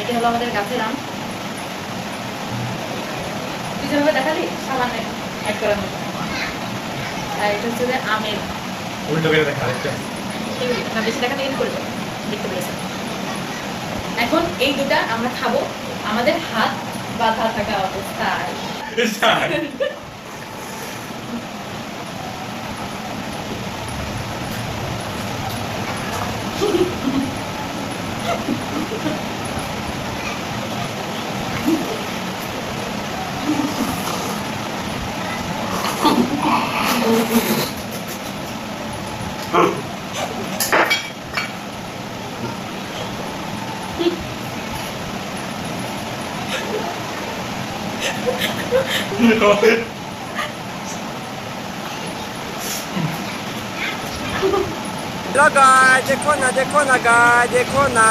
এটা হলো আমাদের গাছের আম। তুই যেভাবে দেখালি সামান্য অ্যাড করার মতো। আর এটা হচ্ছে যে আমের উল্টো করে দেখা না, বেশি দেখা দিয়ে করে দেবো, দেখতে পেরেছেন। এখন এই দুটা আমরা খাবো আমাদের হাত বাঁধা থাকা অবস্থায়। Hello guys, देखो ना guys, देखो ना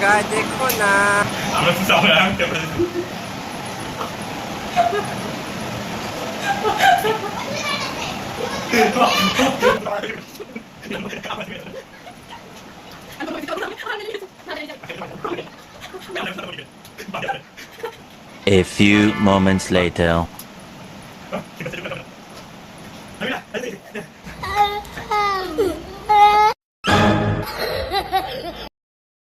guys, देखो ना। আমরা তো সামনে আনতে পারি A few moments later.